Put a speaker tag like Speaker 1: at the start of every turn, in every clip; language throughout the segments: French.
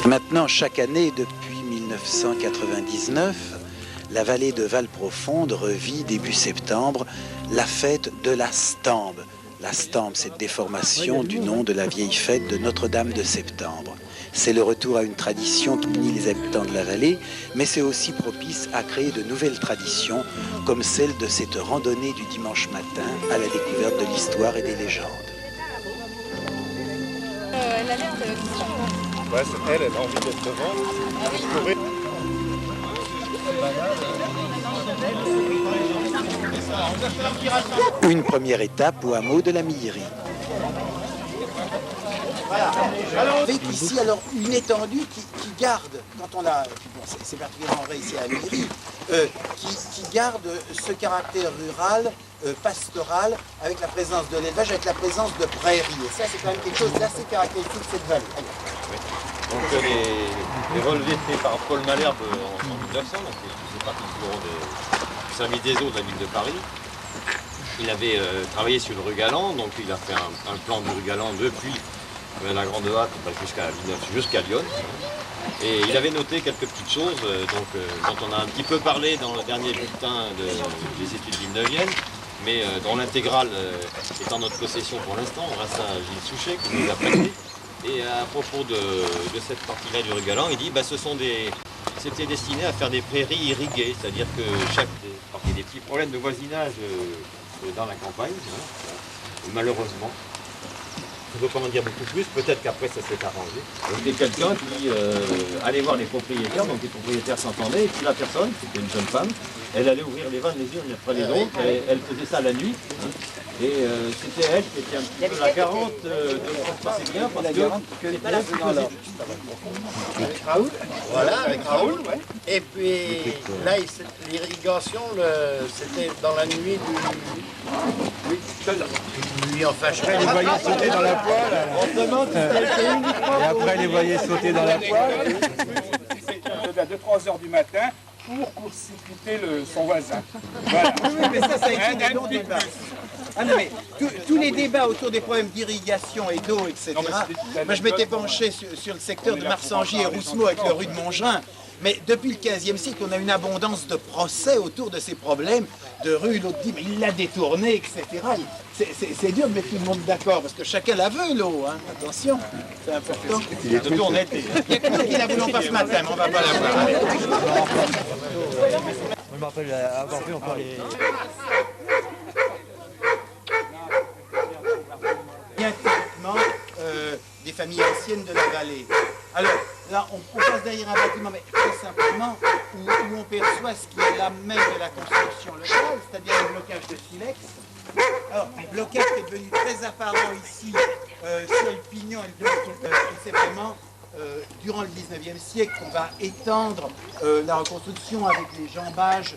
Speaker 1: Maintenant, chaque année, depuis 1999, la vallée de Valprofonde revit début septembre la fête de la Stambe. La Stambe, cette déformation du nom de la vieille fête de Notre-Dame de Septembre. C'est le retour à une tradition qui unit les habitants de la vallée, mais c'est aussi propice à créer de nouvelles traditions, comme celle de cette randonnée du dimanche matin à la découverte de l'histoire et des légendes.
Speaker 2: Elle a l'air de...
Speaker 3: Ouais, elle a envie d'être devant.
Speaker 1: Une première étape au hameau de la Millerie.
Speaker 4: Voilà. Avec ici alors une étendue qui garde, quand on a, bon, c'est particulièrement vrai ici à la Millerie, qui garde ce caractère rural, pastoral, avec la présence de l'élevage, avec la présence de prairies. Et ça, c'est quand même quelque chose d'assez caractéristique de cette vallée.
Speaker 3: Oui. Donc les relevés faits par Paul Malherbe en 1900, donc il faisait partie du bureau du service des eaux de la ville de Paris. Il avait travaillé sur le rue Galant, donc il a fait un plan du rue Galant depuis la Grande Hâte jusqu'à Lyon. Et il avait noté quelques petites choses dont on a un petit peu parlé dans le dernier bulletin des études villeneuviennes, mais dont l'intégrale est en notre possession pour l'instant, grâce à Gilles Souchet qui nous a prêté. Et à propos de cette partie-là du rue Galant, il dit c'était destiné à faire des prairies irriguées, c'est-à-dire que il y a des petits problèmes de voisinage dans la campagne, malheureusement. Je ne peux pas en dire beaucoup plus, peut-être qu'après ça s'est arrangé. Donc il y a quelqu'un qui allait voir les propriétaires, donc les propriétaires s'entendaient, et puis la personne, c'était une jeune femme, elle allait ouvrir les vannes les unes après les autres, elle faisait ça la nuit. Et c'était elle qui était un petit peu la garante de ça se passait bien, parce que c'était bien plus posé.
Speaker 5: Avec Raoul. Voilà, avec Raoul, ouais. Et puis là, l'irrigation, c'était dans la nuit du... Oui, lui, enfin, je
Speaker 6: les voyait sauter dans la poêle. Et après, les voyait sauter dans la poêle.
Speaker 7: À 2-3 heures du matin pour court-circuiter son voisin. Voilà.
Speaker 4: Oui, mais ça existe des longs débats. Ah non, mais tous les débats autour des problèmes d'irrigation et d'eau, etc. Moi, je m'étais penché sur le secteur de Marsangy et Roussemont avec le rue de Montgerin. Mais depuis le XVe siècle, on a une abondance de procès autour de ces problèmes de rue. L'autre dit, mais il l'a détourné, etc. C'est dur de mettre tout le monde d'accord, parce que chacun la veut, l'eau. Hein. Attention, c'est important. Il y a que nous qui la voulons pas ce matin, mais on va pas la voir.
Speaker 6: Je me rappelle avoir vu encore les...
Speaker 4: Bien typiquement des familles anciennes de la vallée. Alors, là, on passe derrière un bâtiment, mais très simplement, où on perçoit ce qui est l'âme même de la construction locale, c'est-à-dire le blocage de silex. Alors, un blocage qui est devenu très apparent ici, sur le pignon et le bloc, c'est vraiment durant le 19e siècle qu'on va étendre la reconstruction avec les jambages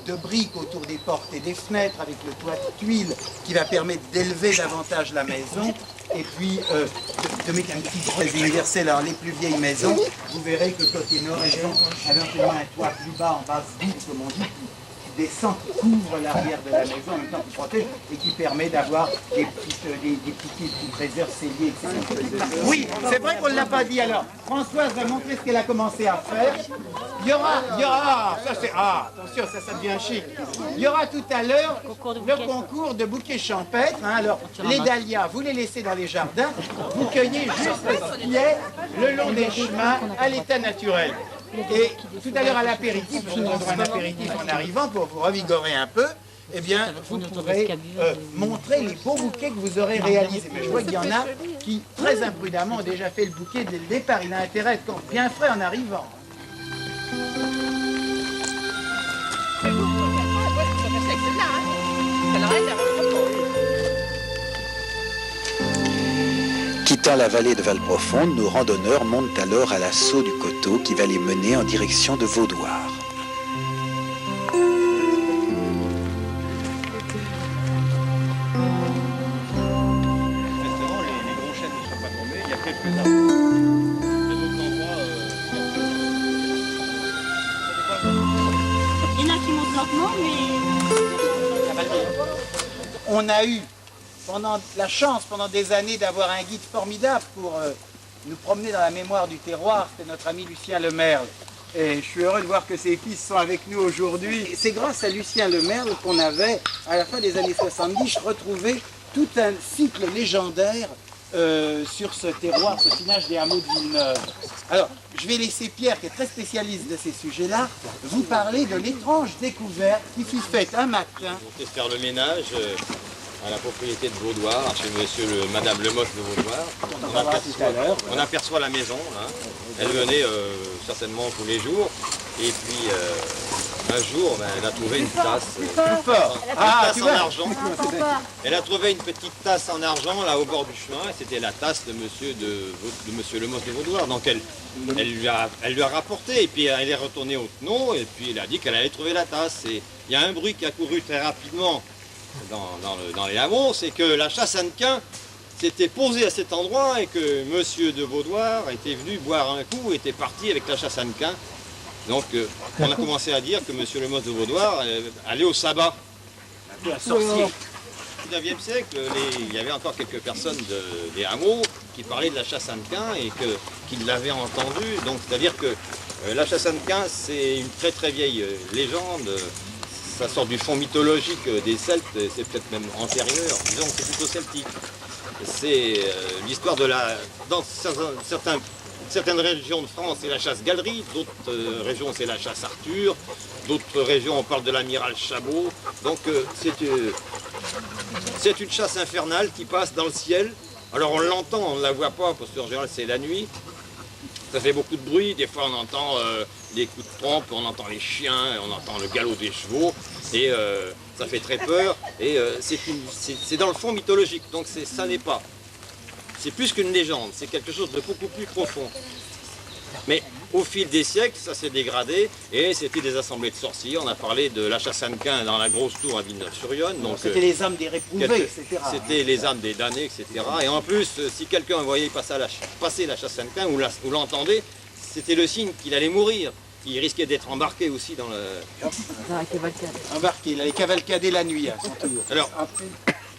Speaker 4: de briques autour des portes et des fenêtres, avec le toit de tuiles qui va permettre d'élever davantage la maison, et puis de mettre un petit très universel. Alors les plus vieilles maisons, vous verrez que côté nord, elles ont éventuellement un toit plus bas en basse voûte, comme on dit, qui descend, qui couvre l'arrière de la maison, en même temps qui protège, et qui permet d'avoir des piquets qui préservent ses liens, etc. Oui, c'est vrai qu'on ne l'a pas dit. Alors, Françoise va montrer ce qu'elle a commencé à faire. Il y aura, attention, ça devient chic. Il y aura tout à l'heure le concours de bouquets champêtres. Hein. Alors, les dahlias, vous les laissez dans les jardins, vous cueillez juste ce qui est le long des chemins à l'état naturel. Et tout à l'heure à l'apéritif, je vous donnerai un apéritif en arrivant pour vous revigorer un peu, eh bien, vous pourrez montrer les beaux bouquets que vous aurez réalisés. Mais je vois qu'il y en a qui, très imprudemment, ont déjà fait le bouquet dès le départ. Il a intérêt à être bien frais en arrivant.
Speaker 1: Quittant la vallée de Valprofonde, nos randonneurs montent alors à l'assaut du coteau qui va les mener en direction de Vaudoire.
Speaker 2: Il y en a qui montent lentement, mais...
Speaker 4: On a eu la chance pendant des années d'avoir un guide formidable pour nous promener dans la mémoire du terroir. C'était notre ami Lucien Lemerle. Et je suis heureux de voir que ses fils sont avec nous aujourd'hui. C'est grâce à Lucien Lemerle qu'on avait, à la fin des années 70, retrouvé tout un cycle légendaire sur ce terroir, ce finage des hameaux de Villeneuve. Alors, je vais laisser Pierre, qui est très spécialiste de ces sujets-là, vous parler de l'étrange découverte qui fut faite un matin.
Speaker 3: On fait faire le ménage à la propriété de Vaudoir, chez Madame Lemosse de Vaudoir. On aperçoit la maison, hein. Elle venait certainement tous les jours. Et puis un jour, elle a trouvé une tasse, en argent. Elle a trouvé une petite tasse en argent là au bord du chemin. C'était la tasse de Monsieur Lemosse de Vaudoir. Donc elle lui a rapporté. Et puis elle est retournée au Tenon. Et puis elle a dit qu'elle allait trouver la tasse. Et il y a un bruit qui a couru très rapidement dans les hameaux, c'est que la chassanequin s'était posée à cet endroit et que Monsieur de Vaudoir était venu boire un coup et était parti avec la chassanequin. Donc on a commencé à dire que Monsieur Lemosse de Vaudoir allait au sabbat.
Speaker 4: Un peu un sorcier.
Speaker 3: Au XIXe siècle, il y avait encore quelques personnes des hameaux qui parlaient de la chassanequin et qu'ils l'avaient entendu. Donc c'est-à-dire que la chassanequin, c'est une très très vieille légende. Ça sort du fond mythologique des Celtes, c'est peut-être même antérieur, disons que c'est plutôt celtique. C'est l'histoire de la... Dans certaines régions de France, c'est la chasse galerie, d'autres régions, c'est la chasse Arthur, d'autres régions, on parle de l'amiral Chabot. Donc c'est une chasse infernale qui passe dans le ciel. Alors on l'entend, on ne la voit pas, parce qu'en général c'est la nuit. Ça fait beaucoup de bruit, des fois on entend des coups de trompe, on entend les chiens, on entend le galop des chevaux, et ça fait très peur, et c'est dans le fond mythologique, donc ça n'est pas. C'est plus qu'une légende, c'est quelque chose de beaucoup plus profond. Mais au fil des siècles, ça s'est dégradé, et c'était des assemblées de sorciers. On a parlé de la chassanequin dans la grosse tour à Villeneuve-sur-Yonne.
Speaker 4: C'était les âmes des réprouvés, etc.
Speaker 3: C'était les âmes des damnés, etc. Et en plus, si quelqu'un voyait passer la chassanequin ou l'entendait, c'était le signe qu'il allait mourir. Il risquait d'être embarqué aussi dans
Speaker 2: la cavalcade.
Speaker 4: Embarqué, il allait cavalcader la nuit à son tour.
Speaker 3: Alors,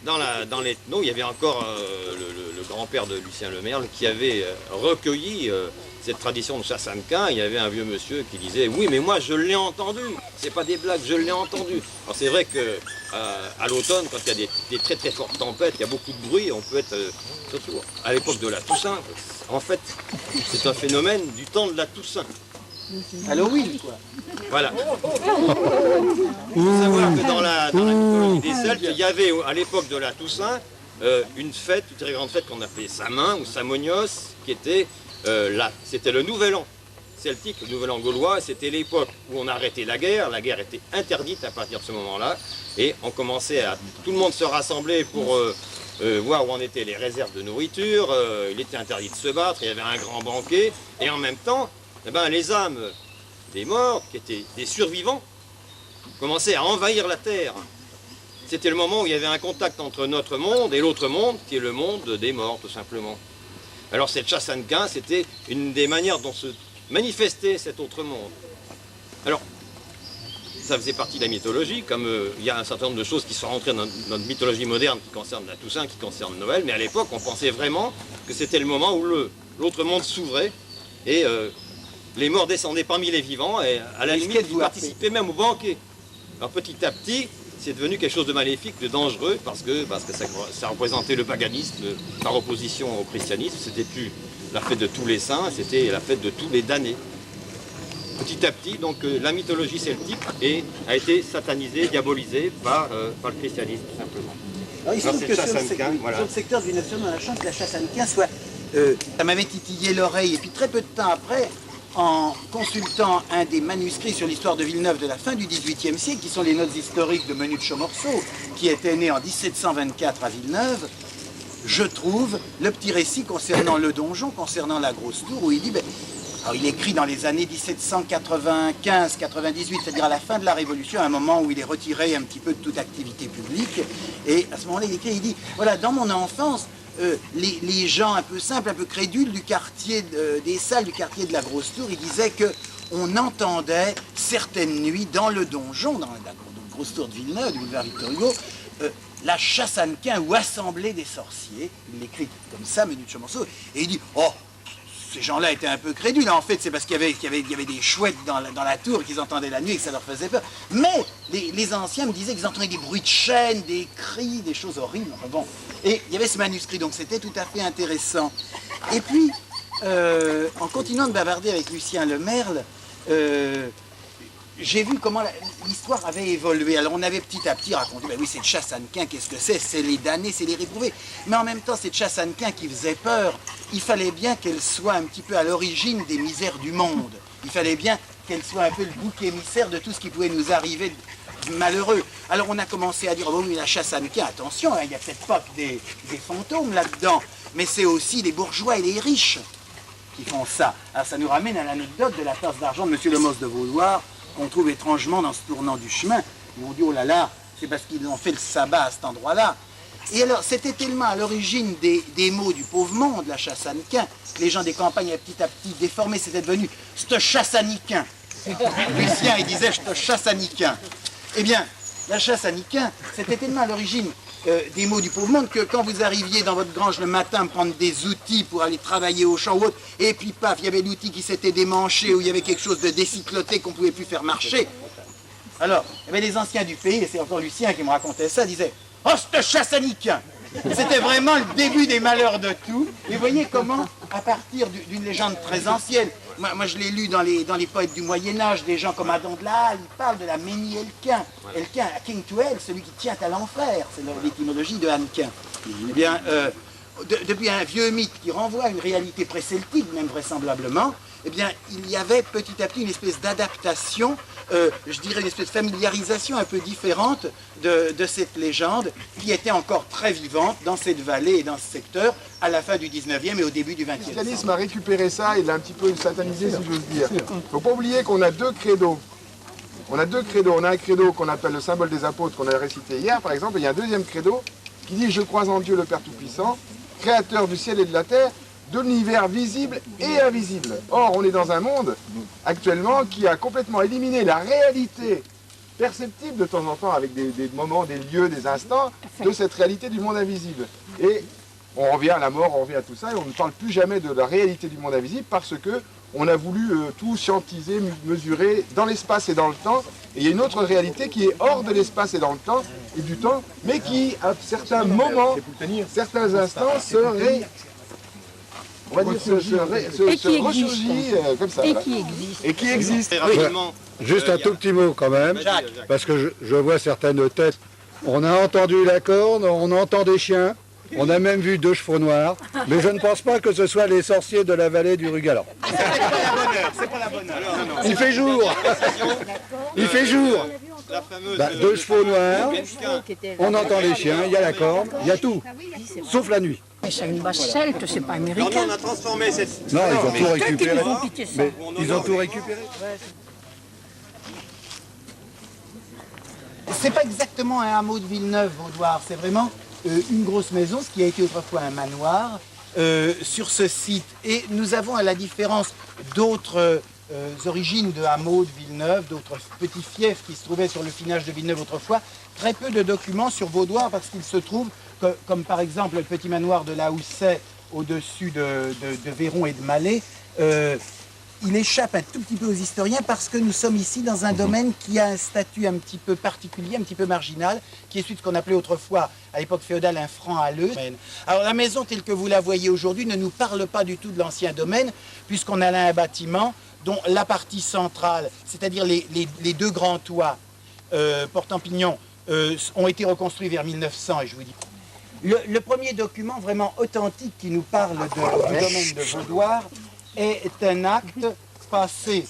Speaker 3: dans les Tenon, il y avait encore le grand-père de Lucien Lemerle qui avait recueilli cette tradition de chassanequin. Il y avait un vieux monsieur qui disait « Oui, mais moi, je l'ai entendu. C'est pas des blagues, je l'ai entendu. » Alors c'est vrai que à l'automne, quand il y a des très très fortes tempêtes, il y a beaucoup de bruit, on peut être... surtout à l'époque de la Toussaint, en fait, c'est un phénomène du temps de la Toussaint.
Speaker 4: Halloween, quoi.
Speaker 3: Voilà. Il faut savoir que dans la mythologie des Celtes, il y avait à l'époque de la Toussaint une fête, une très grande fête qu'on appelait Samin ou Samonios, qui était c'était le Nouvel An celtique, le Nouvel An gaulois. C'était l'époque où on arrêtait la guerre était interdite à partir de ce moment-là, et on commençait à tout le monde se rassembler pour voir où en étaient les réserves de nourriture. Il était interdit de se battre, il y avait un grand banquet, et en même temps, les âmes des morts, qui étaient des survivants, commençaient à envahir la terre. C'était le moment où il y avait un contact entre notre monde et l'autre monde, qui est le monde des morts, tout simplement. Alors cette chassanequin, c'était une des manières dont se manifestait cet autre monde. Alors, ça faisait partie de la mythologie, comme il y a un certain nombre de choses qui sont rentrées dans notre mythologie moderne qui concernent la Toussaint, qui concernent Noël, mais à l'époque, on pensait vraiment que c'était le moment où l'autre monde s'ouvrait, et les morts descendaient parmi les vivants, et à la limite, ils participaient même au banquet. Alors petit à petit, c'est devenu quelque chose de maléfique, de dangereux, parce que ça représentait le paganisme par opposition au christianisme. C'était plus la fête de tous les saints, c'était la fête de tous les damnés. Petit à petit, donc la mythologie celtique a été satanisée, diabolisée par le christianisme, tout simplement.
Speaker 4: Alors, il semble que sur le secteur du National, on a la chance que la chassanequin soit... ça m'avait titillé l'oreille, et puis très peu de temps après, en consultant un des manuscrits sur l'histoire de Villeneuve de la fin du XVIIIe siècle, qui sont les notes historiques de Menu de Chaumorceau, qui était né en 1724 à Villeneuve, je trouve le petit récit concernant le donjon, concernant la grosse tour, où il dit... Alors, il écrit dans les années 1795-98, c'est-à-dire à la fin de la Révolution, à un moment où il est retiré un petit peu de toute activité publique. Et à ce moment-là, il écrit, il dit, voilà, dans mon enfance, les gens un peu simples, un peu crédules du quartier des Salles, du quartier de la Grosse Tour, ils disaient qu'on entendait certaines nuits dans le donjon, dans la Grosse Tour de Villeneuve, du boulevard Victor Hugo, la chasse à Nequin ou assemblée des sorciers. Il l'écrit comme ça, Menu de Chamonceau, et il dit « Oh, ces gens-là étaient un peu crédules. En fait, c'est parce qu'il y avait des chouettes dans la tour qu'ils entendaient la nuit et que ça leur faisait peur. Mais les anciens me disaient qu'ils entendaient des bruits de chaînes, des cris, des choses horribles. Enfin bon. Et il y avait ce manuscrit, donc c'était tout à fait intéressant. Et puis, en continuant de bavarder avec Lucien Lemerle, j'ai vu comment l'histoire avait évolué. Alors on avait petit à petit raconté, ben oui, cette chasse à Nequin, qu'est-ce que c'est? C'est les damnés, c'est les réprouvés. Mais en même temps, cette chasse à Nequin qui faisait peur, il fallait bien qu'elle soit un petit peu à l'origine des misères du monde. Il fallait bien qu'elle soit un peu le bouc émissaire de tout ce qui pouvait nous arriver de malheureux. Alors on a commencé à dire, oh oui, la chasse à Nequin, attention, hein, il n'y a peut-être pas que des fantômes là-dedans, mais c'est aussi les bourgeois et les riches qui font ça. Alors ça nous ramène à l'anecdote de la tasse d'argent de M. Le Mos de Vaudoir, qu'on trouve étrangement dans ce tournant du chemin. Et on dit, oh là là, c'est parce qu'ils ont fait le sabbat à cet endroit-là. Et alors, c'était tellement à l'origine des mots du pauvre monde, la chasse à Nequin, que les gens des campagnes avaient petit à petit déformé, c'était devenu « c'te chasse à Nequin ». Lucien, il disait « j'te chasse à Nequin ». Eh bien, la chasse à Nequin, c'était tellement à l'origine des mots du pauvre monde que quand vous arriviez dans votre grange le matin prendre des outils pour aller travailler au champ ou autre, et puis paf, il y avait l'outil qui s'était démanché ou il y avait quelque chose de décycloté qu'on ne pouvait plus faire marcher. Alors, il y avait les anciens du pays, et c'est encore Lucien qui me racontait ça, disaient « oh, c'te chasse à Nequin ». C'était vraiment le début des malheurs de tout. Et vous voyez comment, à partir d'une légende très ancienne, moi je l'ai lu dans les poètes du Moyen-Âge, des gens comme Adam de la Halle, ils parlent de la Ménie Elquin. Elquin, King to Hell, celui qui tient à l'enfer, c'est l'étymologie de Hannequin. Eh bien, depuis un vieux mythe qui renvoie à une réalité pré-celtique, même vraisemblablement, eh bien, il y avait petit à petit une espèce d'adaptation, je dirais une espèce de familiarisation un peu différente de cette légende qui était encore très vivante dans cette vallée et dans ce secteur à la fin du 19e et au début du 20e.
Speaker 8: Le christianisme a récupéré ça et l'a un petit peu satanisé, si j'ose dire. Il ne faut pas oublier qu'on a deux credos. On a deux credos. On a un credo qu'on appelle le symbole des apôtres, qu'on a récité hier, par exemple, et il y a un deuxième credo qui dit « Je crois en Dieu le Père Tout-Puissant, créateur du ciel et de la terre, de l'univers visible et invisible. » Or, on est dans un monde, actuellement, qui a complètement éliminé la réalité perceptible de temps en temps, avec des moments, des lieux, des instants, de cette réalité du monde invisible. Et on revient à la mort, on revient à tout ça, et on ne parle plus jamais de la réalité du monde invisible, parce que on a voulu tout scientiser, mesurer dans l'espace et dans le temps. Et il y a une autre réalité qui est hors de l'espace et dans le temps, et du temps, mais qui, à certains moments, certains instants, on va dire se ressurgit comme ça. Et qui existe.
Speaker 3: Très rapidement.
Speaker 6: Juste un tout petit mot quand même, parce que je vois certaines têtes. On a entendu la corne, on entend des chiens, on a même vu 2 chevaux noirs, mais je ne pense pas que ce soit les sorciers de la vallée du Rugalan.
Speaker 4: C'est pas la bonne heure.
Speaker 6: Il fait jour. Il fait jour.
Speaker 3: La fameuse,
Speaker 6: 2 chevaux noirs, on entend les chiens, il y a la corne, il y a tout, sauf la nuit.
Speaker 9: Mais c'est une base celte, c'est pas
Speaker 3: Non,
Speaker 9: américain.
Speaker 3: on a transformé cette...
Speaker 6: Non, ils ont tout récupéré.
Speaker 9: Ils ont piqué ça.
Speaker 6: Mais ils ont tout récupéré.
Speaker 4: C'est pas exactement un hameau de Villeneuve, Vaudoir, c'est vraiment une grosse maison, ce qui a été autrefois un manoir, sur ce site. Et nous avons, à la différence d'autres origines de hameaux de Villeneuve, d'autres petits fiefs qui se trouvaient sur le finage de Villeneuve autrefois, très peu de documents sur Vaudoir, parce qu'il se trouve, comme par exemple le petit manoir de la Houssaye, au-dessus de Véron et de Malais, il échappe un tout petit peu aux historiens parce que nous sommes ici dans un domaine qui a un statut un petit peu particulier, un petit peu marginal, qui est celui de ce qu'on appelait autrefois, à l'époque féodale, un franc halleux. Alors la maison telle que vous la voyez aujourd'hui ne nous parle pas du tout de l'ancien domaine, puisqu'on a là un bâtiment dont la partie centrale, c'est-à-dire les 2 grands toits portant pignon, ont été reconstruits vers 1900, et je vous dis... Le premier document vraiment authentique qui nous parle du domaine de Vaudoir est un acte passé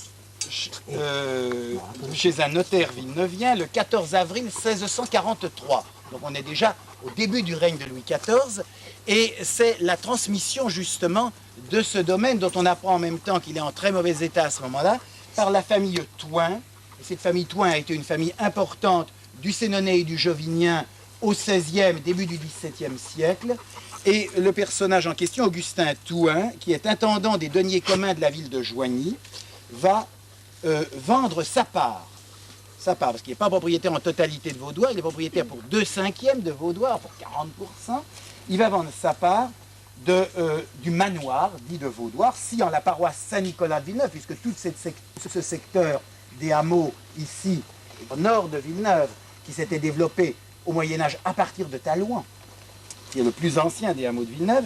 Speaker 4: chez un notaire villeneuvian le 14 avril 1643. Donc on est déjà au début du règne de Louis XIV, et c'est la transmission justement de ce domaine dont on apprend en même temps qu'il est en très mauvais état à ce moment-là, par la famille Thouin. Et cette famille Thouin a été une famille importante du Sénonais et du Jovinien au XVIe, début du XVIIe siècle. Et le personnage en question, Augustin Thouin, qui est intendant des deniers communs de la ville de Joigny, va vendre sa part, parce qu'il n'est pas propriétaire en totalité de Vaudoir, il est propriétaire pour 2/5 de Vaudoir, pour 40%. Il va vendre sa part du manoir, dit de Vaudoir, si en la paroisse Saint-Nicolas de Villeneuve, puisque tout ce secteur des hameaux ici, au nord de Villeneuve, qui s'était développé au Moyen-Âge à partir de Talouan, qui est le plus ancien des hameaux de Villeneuve,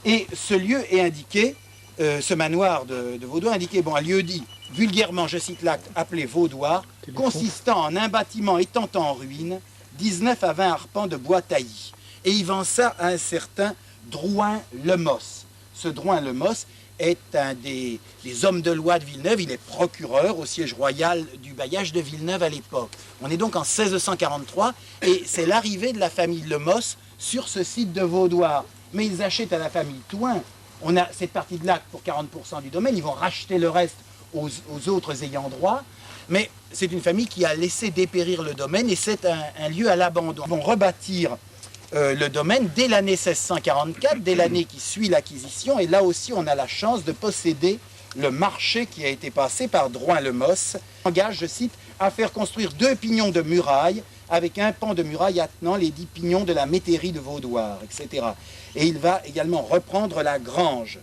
Speaker 4: et ce lieu est indiqué, ce manoir de Vaudoir indiqué, bon, un lieu dit, vulgairement, je cite l'acte, appelé Vaudoir, consistant en un bâtiment étant en ruine, 19 à 20 arpents de bois taillis. Et il vend ça à un certain Drouin Lemos. Ce Drouin Lemos est un des hommes de loi de Villeneuve, il est procureur au siège royal du bailliage de Villeneuve à l'époque. On est donc en 1643, et c'est l'arrivée de la famille Lemos sur ce site de Vaudoir. Mais ils achètent à la famille Thouin. On a cette partie de l'acte pour 40% du domaine, ils vont racheter le reste aux autres ayants droit, mais c'est une famille qui a laissé dépérir le domaine et c'est un lieu à l'abandon. Ils vont rebâtir le domaine dès l'année 1644, dès l'année qui suit l'acquisition, et là aussi on a la chance de posséder le marché qui a été passé par Drouin-Lemos. Engage, je cite, à faire construire 2 pignons de muraille avec un pan de muraille attenant les 10 pignons de la métairie de Vaudoir, etc. Et il va également reprendre la grange.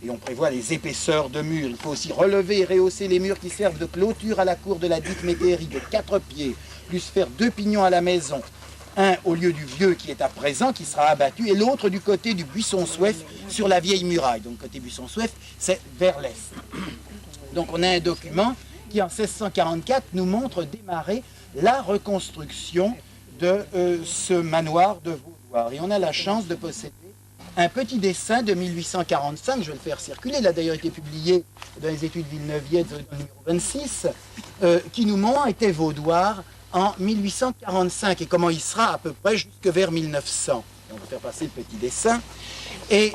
Speaker 4: Et on prévoit les épaisseurs de murs. Il faut aussi relever et rehausser les murs qui servent de clôture à la cour de la dite métairie de 4 pieds, plus faire 2 pignons à la maison. Un au lieu du vieux qui est à présent, qui sera abattu, et l'autre du côté du Buisson-Souef sur la vieille muraille. Donc côté Buisson-Souef, c'est vers l'est. Donc on a un document qui en 1644 nous montre démarrer la reconstruction de ce manoir de Vaudoir. Et on a la chance de posséder un petit dessin de 1845, je vais le faire circuler, il a d'ailleurs été publié dans les études villeneuviennes, numéro 26, qui nous montre était Vaudoir en 1845 et comment il sera à peu près jusque vers 1900. On va faire passer le petit dessin. Et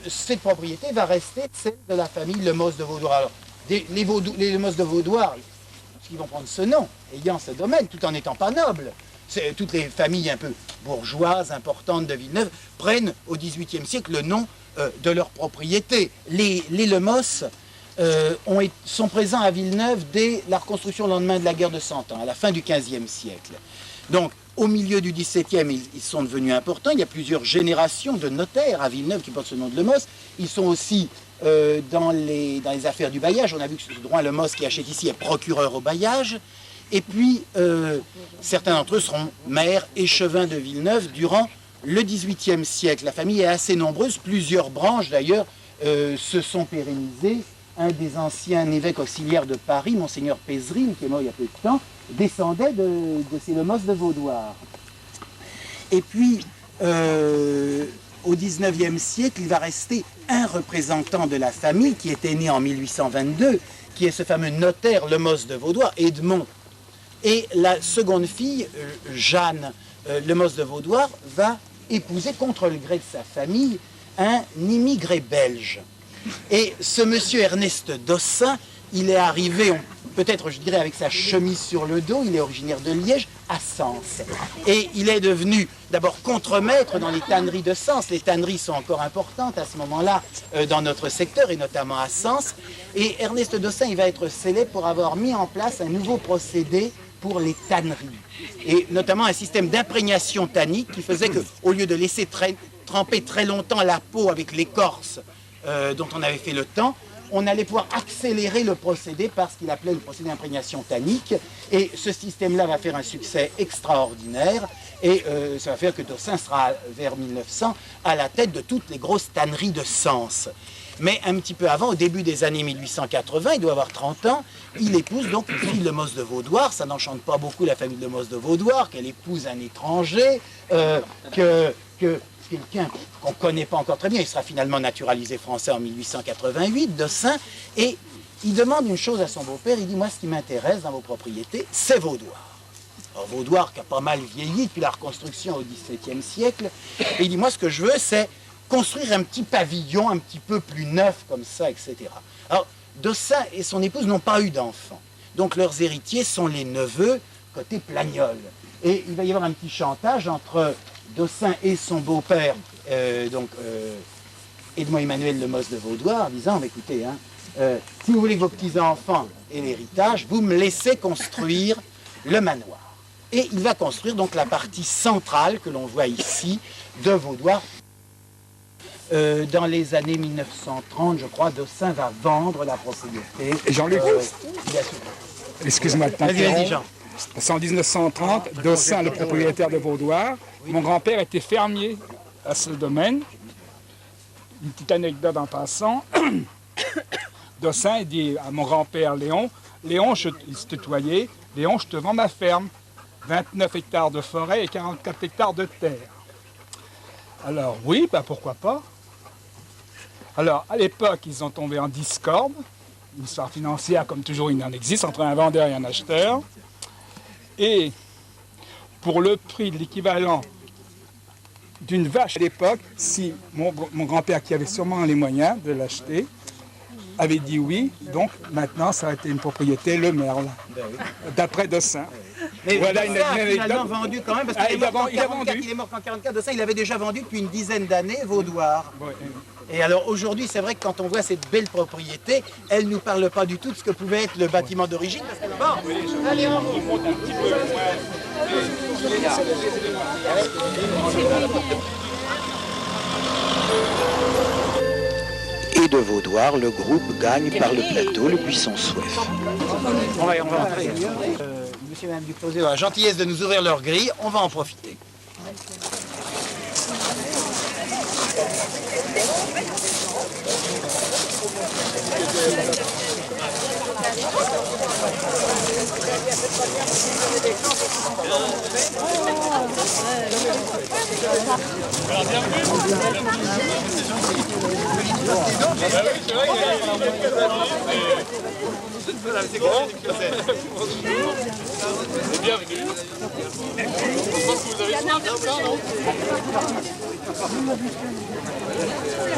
Speaker 4: cette propriété va rester celle de la famille Lemos de Vaudoir. Alors, les Lemos de Vaudoir, ils vont prendre ce nom, ayant ce domaine, tout en n'étant pas nobles. Toutes les familles un peu bourgeoises, importantes de Villeneuve, prennent au XVIIIe siècle le nom de leur propriété. Les Lemos sont présents à Villeneuve dès la reconstruction au lendemain de la guerre de 100 ans, à la fin du XVe siècle. Donc, au milieu du XVIIe, ils sont devenus importants. Il y a plusieurs générations de notaires à Villeneuve qui portent ce nom de Lemos. Ils sont aussi dans les affaires du bailliage. On a vu que ce Drouin Lemos qui achète ici est procureur au bailliage. Et puis, certains d'entre eux seront maires échevins de Villeneuve durant le XVIIIe siècle. La famille est assez nombreuse, plusieurs branches d'ailleurs se sont pérennisées. Un des anciens évêques auxiliaires de Paris, Monseigneur Pézeril, qui est mort il y a peu de temps, descendait de ces Lemos de Vaudoir. Et puis, au XIXe siècle, il va rester un représentant de la famille qui était né en 1822, qui est ce fameux notaire Lemos de Vaudoir, Edmond. Et la seconde fille, Jeanne Lemos de Vaudoir, va épouser contre le gré de sa famille un immigré belge. Et ce monsieur Ernest Dossin, il est arrivé, peut-être je dirais avec sa chemise sur le dos, il est originaire de Liège, à Sens. Et il est devenu d'abord contremaître dans les tanneries de Sens. Les tanneries sont encore importantes à ce moment-là dans notre secteur et notamment à Sens. Et Ernest Dossin, il va être célèbre pour avoir mis en place un nouveau procédé pour les tanneries. Et notamment un système d'imprégnation tannique qui faisait qu'au lieu de laisser tremper très longtemps la peau avec l'écorce dont on avait fait le temps, on allait pouvoir accélérer le procédé par ce qu'il appelait le procédé d'imprégnation tannique. Et ce système-là va faire un succès extraordinaire. Et ça va faire que Dossin sera, vers 1900, à la tête de toutes les grosses tanneries de Sens. Mais un petit peu avant, au début des années 1880, il doit avoir 30 ans, il épouse donc une fille Lemos de Vaudoir. Ça n'enchante pas beaucoup la famille Lemos de Vaudoir, qu'elle épouse un étranger, quelqu'un qu'on ne connaît pas encore très bien. Il sera finalement naturalisé français en 1888, Dossin, et il demande une chose à son beau-père, il dit « Moi, ce qui m'intéresse dans vos propriétés, c'est Vaudoir. » Alors, Vaudoir qui a pas mal vieilli depuis la reconstruction au XVIIe siècle, et il dit « Moi, ce que je veux, c'est construire un petit pavillon un petit peu plus neuf comme ça, etc. » Alors, Dossin et son épouse n'ont pas eu d'enfants, donc leurs héritiers sont les neveux côté Plagnol. Et il va y avoir un petit chantage entre Dossin et son beau-père, Edmond-Emmanuel Lemos de Vaudois, en disant, écoutez, si vous voulez que vos petits-enfants aient l'héritage, vous me laissez construire le manoir. Et il va construire donc la partie centrale que l'on voit ici de Vaudois. Dans les années 1930, je crois, Dossin va vendre la propriété.
Speaker 7: Jean-Luc, excuse-moi de t'interrompre. C'est en 1930, Dossin, le propriétaire de Vaudois. Mon grand-père était fermier à ce domaine. Une petite anecdote en passant. Dossin dit à mon grand-père Léon, Léon, il se tutoyait, Léon, je te vends ma ferme. 29 hectares de forêt et 44 hectares de terre. Alors oui, pourquoi pas. Alors à l'époque, ils ont tombé en discorde, une histoire financière comme toujours il en existe, entre un vendeur et un acheteur. Et pour le prix de l'équivalent d'une vache à l'époque, si mon grand-père, qui avait sûrement les moyens de l'acheter, avait dit oui, donc maintenant ça a été une propriété Le Merle, d'après Dossin.
Speaker 4: Mais
Speaker 7: voilà
Speaker 4: Dossin a finalement vendu quand même, parce qu'il est mort en 1944, Dossin il avait déjà vendu depuis une dizaine d'années Vaudoir.
Speaker 7: Ouais.
Speaker 4: Et alors aujourd'hui, c'est vrai que quand on voit cette belle propriété, elle ne nous parle pas du tout de ce que pouvait être le bâtiment d'origine. Allez, on monte un petit peu
Speaker 1: Et de Vaudoir, le groupe gagne par le plateau le buisson Souef.
Speaker 4: On va entrer. Monsieur et Madame Duclos ont la gentillesse de nous ouvrir leur grille, on va en profiter.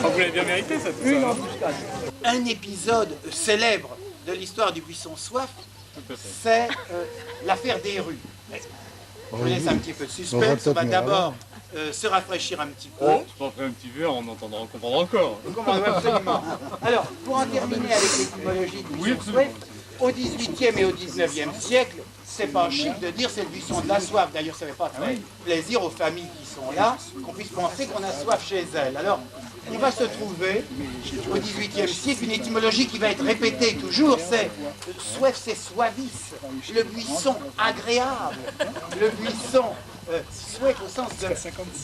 Speaker 7: Vous l'avez bien mérité, ça.
Speaker 4: Un épisode célèbre de l'histoire du buisson Soif, c'est l'affaire des rues. Je laisse un petit peu de suspense. On va d'abord se rafraîchir un petit peu.
Speaker 3: Je pense qu'un petit verre, on comprendra encore.
Speaker 4: Absolument. Alors, pour en terminer avec l'étymologie du buisson Soif, au XVIIIe et au XIXe siècle, c'est pas chic de dire c'est le buisson de la soif. D'ailleurs, ça ne fait pas très plaisir aux familles qui sont là, qu'on puisse penser qu'on a soif chez elles. Alors, on va se trouver au XVIIIe siècle une étymologie qui va être répétée toujours, c'est soif, c'est soivis, le buisson agréable, le buisson souhait au sens de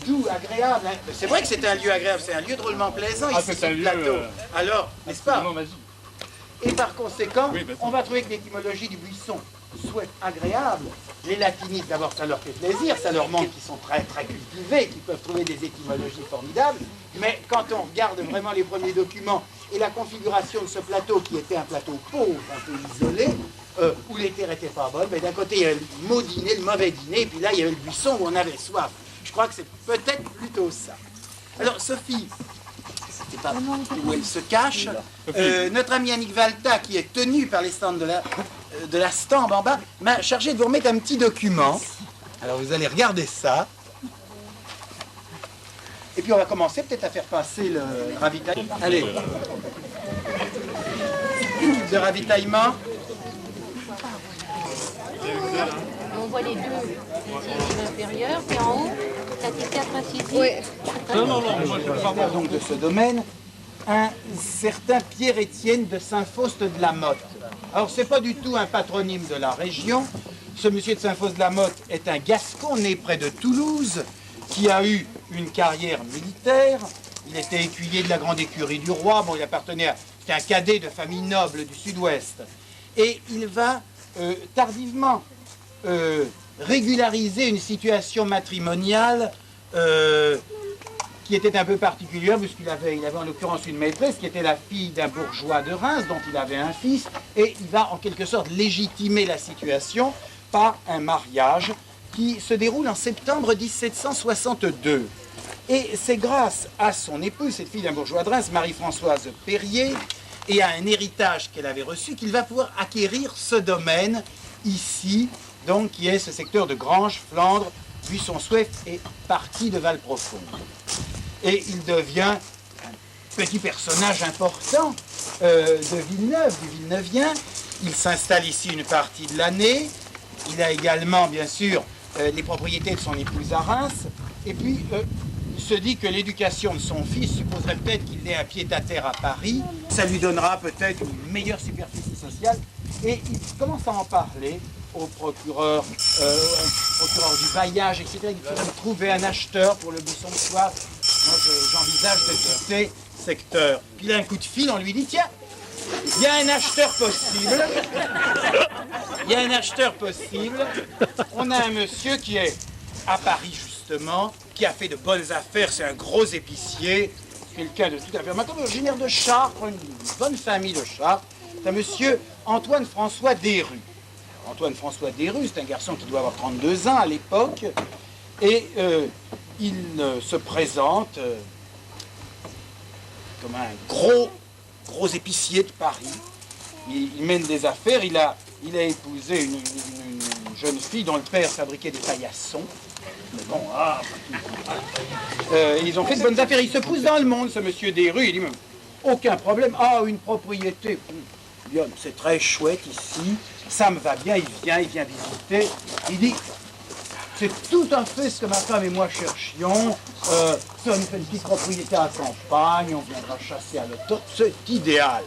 Speaker 4: doux, agréable. C'est vrai que c'est un lieu agréable, c'est un lieu drôlement plaisant ici sur le plateau. Alors, n'est-ce pas? Et par conséquent, on va trouver que l'étymologie du buisson souhait agréable. Les latinistes, d'abord, ça leur fait plaisir, ça leur montre qu'ils sont très très cultivés, qu'ils peuvent trouver des étymologies formidables. Mais quand on regarde vraiment les premiers documents et la configuration de ce plateau, qui était un plateau pauvre, un peu isolé, où les terres n'étaient pas bonnes, mais d'un côté il y avait le mauvais dîner, le mauvais dîner, et puis là il y avait le buisson où on avait soif. Je crois que c'est peut-être plutôt ça. Alors Sophie, je ne sais pas où elle se cache. Notre ami Annick Valta, qui est tenu par les stands de la Stambe en bas, m'a chargé de vous remettre un petit document. Alors vous allez regarder ça. Et puis on va commencer peut-être à faire passer le ravitaillement. Allez. De ravitaillement.
Speaker 9: On voit les deux inférieurs, et en haut, ça dit 4 incisives. Oui.
Speaker 4: Donc de ce domaine, un certain Pierre-Étienne de Saint-Faust de la Motte. Alors c'est pas du tout un patronyme de la région. Ce monsieur de Saint-Faust de la Motte est un Gascon né près de Toulouse, qui a eu une carrière militaire. Il était écuyer de la grande écurie du roi. Bon, il appartenait à... C'était un cadet de famille noble du sud-ouest. Et il va tardivement régulariser une situation matrimoniale qui était un peu particulière, puisqu'il avait en l'occurrence une maîtresse qui était la fille d'un bourgeois de Reims, dont il avait un fils, et il va en quelque sorte légitimer la situation par un mariage qui se déroule en septembre 1762. Et c'est grâce à son épouse, cette fille d'un bourgeois de Reims, Marie-Françoise Perrier, et à un héritage qu'elle avait reçu, qu'il va pouvoir acquérir ce domaine ici, donc qui est ce secteur de Granges, Flandre, Buisson-Souef et partie de Valprofonde. Et il devient un petit personnage important de Villeneuve, du Villeneuvien. Il s'installe ici une partie de l'année. Il a également, bien sûr, les propriétés de son épouse à Reims. Et puis, il se dit que l'éducation de son fils supposerait peut-être qu'il ait un pied-à-terre à Paris. Ça lui donnera peut-être une meilleure superficie sociale. Et il commence à en parler au procureur du bailliage, etc. Il faudrait me trouver un acheteur pour le Buisson-Souef. Moi, j'envisage de quitter ce secteur. Puis il a un coup de fil, on lui dit, tiens, il y a un acheteur possible. Il y a un acheteur possible. On a un monsieur qui est à Paris, justement, qui a fait de bonnes affaires. C'est un gros épicier, quelqu'un de tout à fait... Maintenant, originaire de Chartres, une bonne famille de Chartres. C'est un monsieur Antoine-François Desrues. Antoine-François Desrues, c'est un garçon qui doit avoir 32 ans à l'époque. Et il se présente comme un gros épicier de Paris. Il mène des affaires. Il a épousé une jeune fille dont le père fabriquait des paillassons. Mais bon, ils ont fait de bonnes affaires. Il se pousse dans le monde, ce monsieur Desrues. Il dit, aucun problème. Ah, une propriété. Bien, c'est très chouette ici. Ça me va bien. Il vient visiter. Il dit, c'est tout à fait ce que ma femme et moi cherchions. Ça nous fait une petite propriété à campagne. On viendra chasser à l'automne. C'est idéal.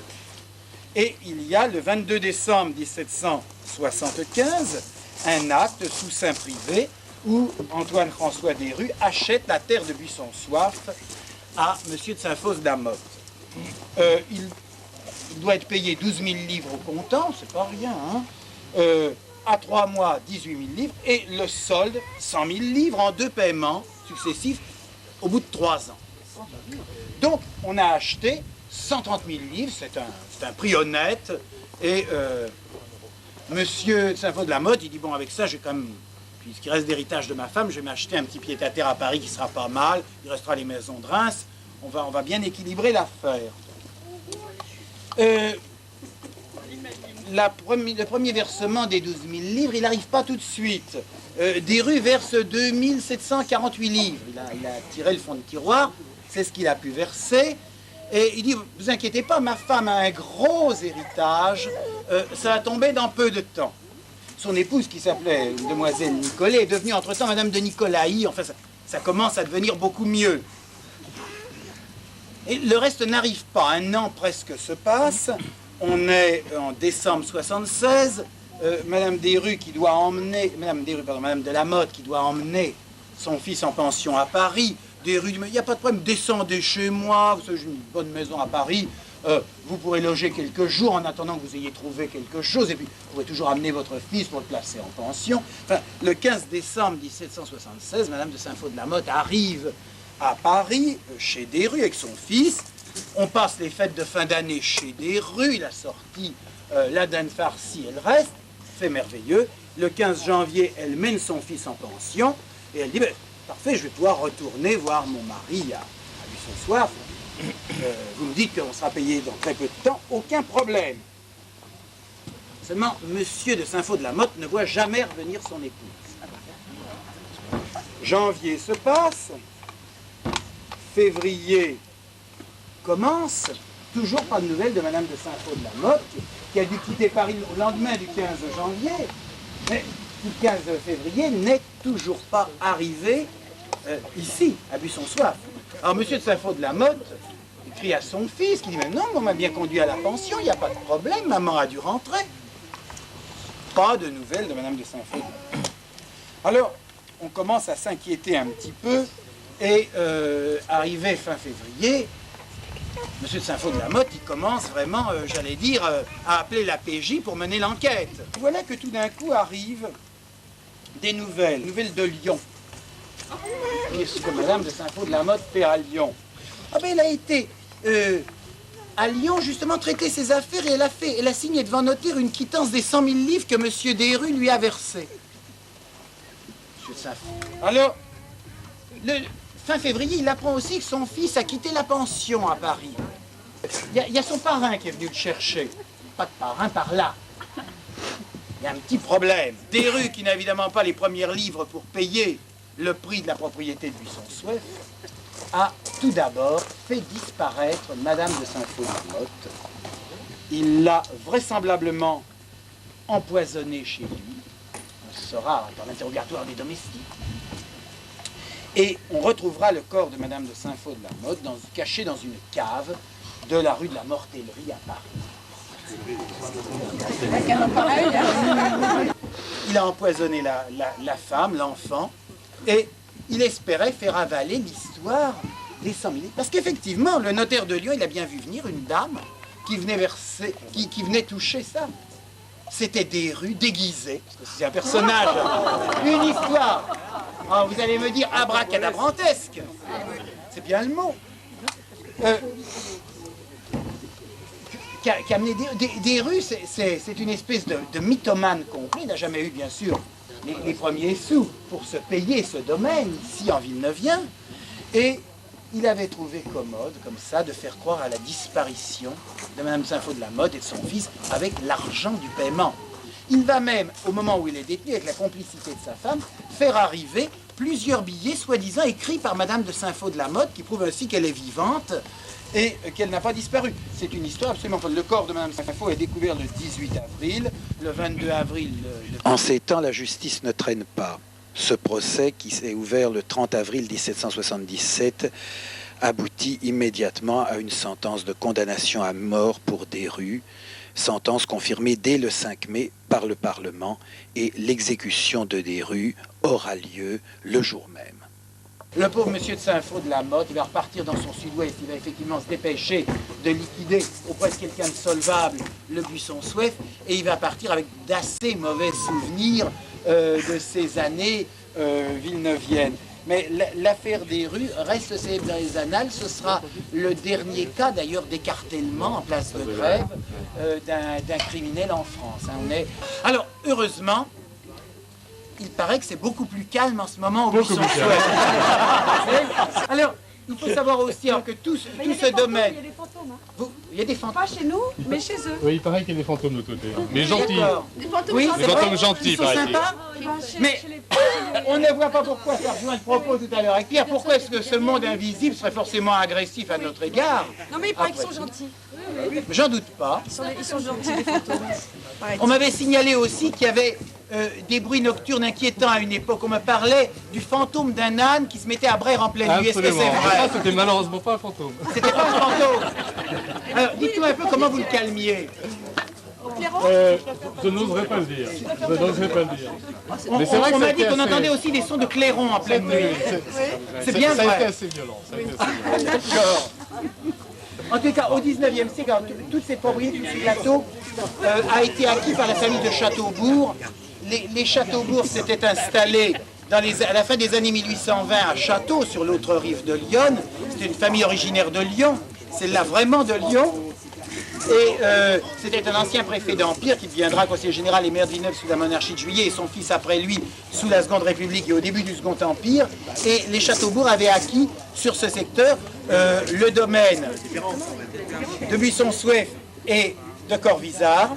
Speaker 4: Et il y a le 22 décembre 1775 un acte sous seing privé où Antoine-François Desrues achète la terre de Buisson-Souef à M. de Saint-Fos-de-la-Motte. Il doit être payé 12 000 livres au comptant, c'est pas rien, hein. À 3 mois, 18 000 livres, et le solde, 100 000 livres en 2 paiements successifs au bout de 3 ans. Donc, on a acheté 130 000 livres, c'est un prix honnête, et monsieur de Saint-Fos-de-la-Motte, il dit, bon, avec ça, j'ai quand même, puisqu'il reste d'héritage de ma femme, je vais m'acheter un petit pied-à-terre à Paris qui sera pas mal, il restera les maisons de Reims, on va bien équilibrer l'affaire. Le premier versement des 12 000 livres, il n'arrive pas tout de suite. Desrues verse 2 748 livres. Il a tiré le fond de tiroir, c'est ce qu'il a pu verser. Et il dit, vous inquiétez pas, ma femme a un gros héritage, ça va tomber dans peu de temps. Son épouse, qui s'appelait demoiselle Nicolet, est devenue entre-temps madame de Nicolaï. Enfin, ça commence à devenir beaucoup mieux. Et le reste n'arrive pas. Un an presque se passe. On est en décembre 76. Madame Desrues qui doit emmener, Madame de la Motte qui doit emmener son fils en pension à Paris. Desrues dit, mais il n'y a pas de problème, descendez chez moi, vous savez, j'ai une bonne maison à Paris. Vous pourrez loger quelques jours en attendant que vous ayez trouvé quelque chose. Et puis, vous pouvez toujours amener votre fils pour le placer en pension. Enfin, le 15 décembre 1776, Madame de Saint-Fos-de-la-Motte arrive à Paris, chez Desrues, avec son fils. On passe les fêtes de fin d'année chez Desrues. Il a sorti la dinde farcie et le reste. C'est merveilleux. Le 15 janvier, elle mène son fils en pension. Et elle dit, ben, parfait, je vais pouvoir retourner voir mon mari à Buisson-Souef. Vous me dites qu'on sera payé dans très peu de temps. Aucun problème. Seulement, monsieur de Saint-Fos-de-la-Motte ne voit jamais revenir son épouse. Janvier se passe. Février commence, toujours pas de nouvelles de Madame de Saint-Fos-de-la-Motte, qui a dû quitter Paris le lendemain du 15 janvier, mais le 15 février n'est toujours pas arrivé ici, à Buisson-Souef. Alors Monsieur de Saint-Fos-de-la-Motte écrit à son fils, qui dit, mais non, on m'a bien conduit à la pension, il n'y a pas de problème, maman a dû rentrer. Pas de nouvelles de Madame de Saint-Fos-de-la-Motte. Alors, on commence à s'inquiéter un petit peu, et arrivé fin février, Monsieur de Saint-Fos-de-la-Motte, il commence vraiment, j'allais dire, à appeler la PJ pour mener l'enquête. Voilà que tout d'un coup arrivent des nouvelles de Lyon. Qu'est-ce que Madame de Saint-Fos-de-la-Motte fait à Lyon? Ah ben elle a été à Lyon justement traiter ses affaires et elle a signé devant notaire une quittance des 100 000 livres que Monsieur Desrues lui a versé. Monsieur de Saint-Fos. Alors, fin février, il apprend aussi que son fils a quitté la pension à Paris. Il y a son parrain qui est venu le chercher. Pas de parrain par là. il y a un petit problème. Desrues, qui n'a évidemment pas les premiers livres pour payer le prix de la propriété de Buisson-Souef, a tout d'abord fait disparaître Madame de Saint-Faux-la-Motte. Il l'a vraisemblablement empoisonnée chez lui. On saura dans l'interrogatoire des domestiques. Et on retrouvera le corps de Madame de Saint-Faux-de-la-Motte caché dans une cave de la rue de la Mortellerie à Paris. Il a empoisonné la femme, l'enfant, et il espérait faire avaler l'histoire des 100 000. Parce qu'effectivement, le notaire de Lyon, il a bien vu venir une dame qui venait verser, qui venait toucher ça. C'était Desrues déguisé, c'est un personnage, une histoire. Alors vous allez me dire abracadabrantesque, c'est bien le mot. Qui amenait Desrues, c'est une espèce de mythomane complet. Il n'a jamais eu, bien sûr, les premiers sous pour se payer ce domaine, ici en Villeneuve. Et il avait trouvé commode, comme ça, de faire croire à la disparition de Madame Saint-Faux-de-la-Motte et de son fils avec l'argent du paiement. Il va même, au moment où il est détenu, avec la complicité de sa femme, faire arriver plusieurs billets, soi-disant écrits par Madame de Saint-Faux-de-la-Motte, qui prouvent aussi qu'elle est vivante et qu'elle n'a pas disparu. C'est une histoire absolument folle. Le corps de Madame Saint-Faux est découvert le 18 avril, le 22 avril...
Speaker 1: En ces temps, la justice ne traîne pas. Ce procès, qui s'est ouvert le 30 avril 1777, aboutit immédiatement à une sentence de condamnation à mort pour Desrues, sentence confirmée dès le 5 mai par le Parlement, et l'exécution de Desrues aura lieu le jour même.
Speaker 4: Le pauvre monsieur de Saint-Faux-de-la-Motte, il va repartir dans son sud-ouest, il va effectivement se dépêcher de liquider auprès de quelqu'un de solvable le Buisson-Souef, et il va partir avec d'assez mauvais souvenirs de ces années villeneuviennes. Mais l'affaire Desrues reste célèbre dans les annales. Ce sera le dernier cas d'ailleurs d'écartèlement en place de Grève d'un criminel en France. Alors, heureusement, il paraît que c'est beaucoup plus calme en ce moment au Buisson-Souef. Alors, il faut savoir aussi que tout ce domaine...
Speaker 2: Il y a des fantômes.
Speaker 4: Il y a des fantômes.
Speaker 2: Pas chez nous, mais chez eux.
Speaker 10: Oui, il paraît qu'il y a des fantômes de l'autre côté. Mais gentils.
Speaker 2: Des fantômes
Speaker 4: Oui,
Speaker 10: Des fantômes gentils,
Speaker 4: ils sont
Speaker 10: paraît-il.
Speaker 4: sympas. Mais on ne voit pas pourquoi, ça rejoint le propos tout à l'heure avec Pierre, pourquoi est-ce que ce monde invisible serait forcément agressif à notre égard?
Speaker 2: Non mais il paraît qu'ils sont gentils.
Speaker 4: J'en doute pas.
Speaker 2: Ils sont gentils, les fantômes.
Speaker 4: On m'avait signalé aussi qu'il y avait des bruits nocturnes inquiétants à une époque. On me parlait du fantôme d'un âne qui se mettait à braire en pleine nuit. Est-ce que c'est
Speaker 10: Absolument.
Speaker 4: vrai?
Speaker 10: Ça, c'était malheureusement pas un fantôme.
Speaker 4: C'était pas un fantôme. Alors, dites-nous un peu comment vous le calmiez.
Speaker 10: Je n'oserais pas le dire. Je n'oserais pas le dire.
Speaker 4: On m'a dit qu'on entendait aussi des sons de clairon en pleine nuit. C'est bien
Speaker 10: Ça a été
Speaker 4: vrai.
Speaker 10: assez violent. Ça a été assez violent.
Speaker 4: D'accord. En tout cas, au 19e siècle, toute cette propriété, tout ce plateau a été acquis par la famille de Châteaubourg. Les Châteaubourg s'étaient installés à la fin des années 1820 à Château, sur l'autre rive de Lyon. C'était une famille originaire de Lyon, celle-là vraiment de Lyon. Et c'était un ancien préfet d'Empire qui deviendra conseiller général et maire de Villeneuve sous la monarchie de Juillet, et son fils après lui sous la Seconde République et au début du Second Empire. Et les Châteaubourg avaient acquis sur ce secteur le domaine de Buisson-Souef et de Corvisart,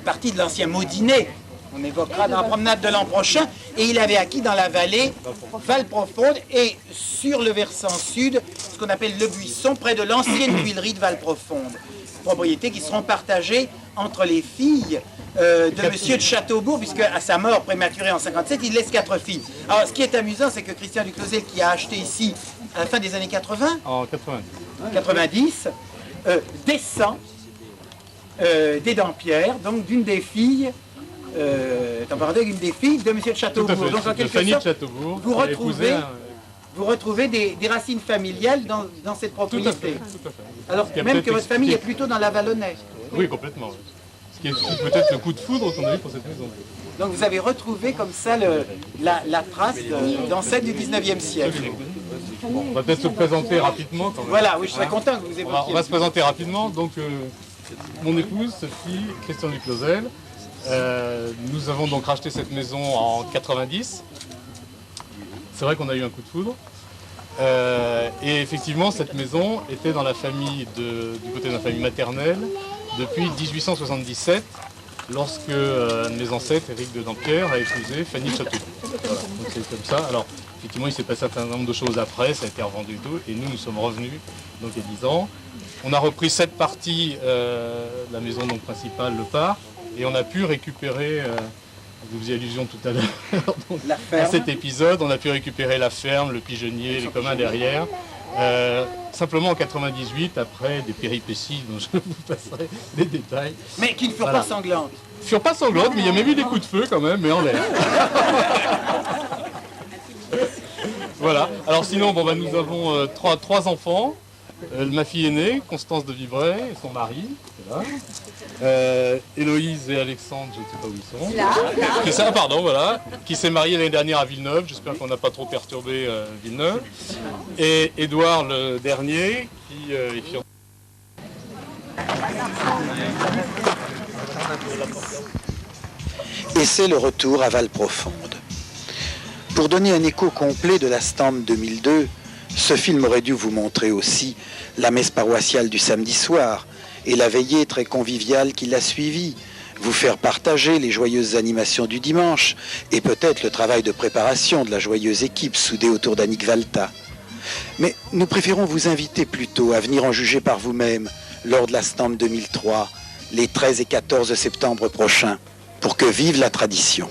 Speaker 4: partie de l'ancien Maudinet, on évoquera dans la promenade de l'an prochain, et il avait acquis dans la vallée Val-Profonde et sur le versant sud, ce qu'on appelle le Buisson, près de l'ancienne tuilerie de Val-Profonde. Propriétés qui seront partagées entre les filles de monsieur de Châteaubourg, puisque à sa mort prématurée en 57, il laisse 4 filles. Alors ce qui est amusant, c'est que Christian Duclosel, qui a acheté ici à la fin des années 80,
Speaker 10: En
Speaker 4: 90 descend des Dampierre, donc d'une des filles, d'une des filles de monsieur de
Speaker 10: Tout à
Speaker 4: Châteaubourg.
Speaker 10: fait.
Speaker 4: Donc en
Speaker 10: De
Speaker 4: quelque
Speaker 10: Fanny de
Speaker 4: sorte,
Speaker 10: Châteaubourg.
Speaker 4: vous
Speaker 10: qui a épousé
Speaker 4: retrouvez des racines familiales dans cette
Speaker 10: Tout à fait.
Speaker 4: propriété.
Speaker 10: Tout à fait.
Speaker 4: Alors
Speaker 10: Ce qui a
Speaker 4: même
Speaker 10: peut-être
Speaker 4: que votre famille est
Speaker 10: expliqué-
Speaker 4: plutôt dans la Vallonnais.
Speaker 10: Oui, complètement. Oui. Ce qui explique peut-être le coup de foudre qu'on a eu pour cette maison.
Speaker 4: Donc vous avez retrouvé comme ça la trace d'ancêtre du 19e siècle.
Speaker 10: Bon, on va peut-être se présenter rapidement quand même.
Speaker 4: Voilà, oui, je serais content que vous
Speaker 10: On va
Speaker 4: évoquiez.
Speaker 10: se présenter rapidement. Donc, mon épouse, Sophie, Christian Duclosel. Nous avons donc racheté cette maison en 90. C'est vrai qu'on a eu un coup de foudre. Et effectivement, cette maison était dans la famille du côté de la famille maternelle depuis 1877, lorsque un de mes ancêtres, Éric de Dampierre, a épousé Fanny de Château. Voilà, donc c'est comme ça. Alors, effectivement, il s'est passé un certain nombre de choses après, ça a été revendu et tout, et nous sommes revenus, donc il y a 10 ans. On a repris cette partie, la maison donc, principale, le parc, et on a pu récupérer, vous faisiez allusion tout à l'heure, à cet épisode, on a pu récupérer la ferme, le pigeonnier, les communs derrière. Simplement en 98, après des péripéties dont je vous passerai les détails.
Speaker 4: Mais qui ne furent pas sanglantes.
Speaker 10: Ils ne furent pas sanglantes, mais il y a même eu des coups de feu quand même, mais en l'air. Voilà. Alors sinon, bon, bah, nous avons trois enfants. Ma fille aînée, Constance de Vibray, et son mari, là. Héloïse et Alexandre, je ne sais pas où ils sont. Là. Ça, pardon, voilà. Qui s'est marié l'année dernière à Villeneuve, j'espère qu'on n'a pas trop perturbé Villeneuve. Et Édouard, le dernier, qui est fiancé.
Speaker 1: Et c'est le retour à Valprofonde. Pour donner un écho complet de la Stampe 2002, ce film aurait dû vous montrer aussi la messe paroissiale du samedi soir et la veillée très conviviale qui l'a suivie, vous faire partager les joyeuses animations du dimanche et peut-être le travail de préparation de la joyeuse équipe soudée autour d'Annick Valta. Mais nous préférons vous inviter plutôt à venir en juger par vous-même lors de la Stampe 2003, les 13 et 14 septembre prochains, pour que vive la tradition.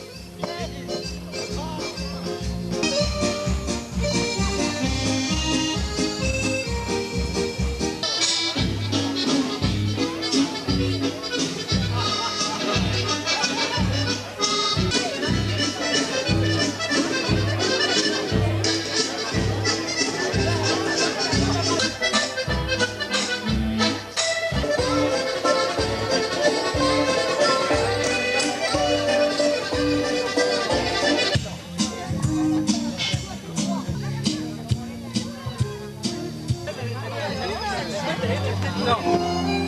Speaker 4: Non.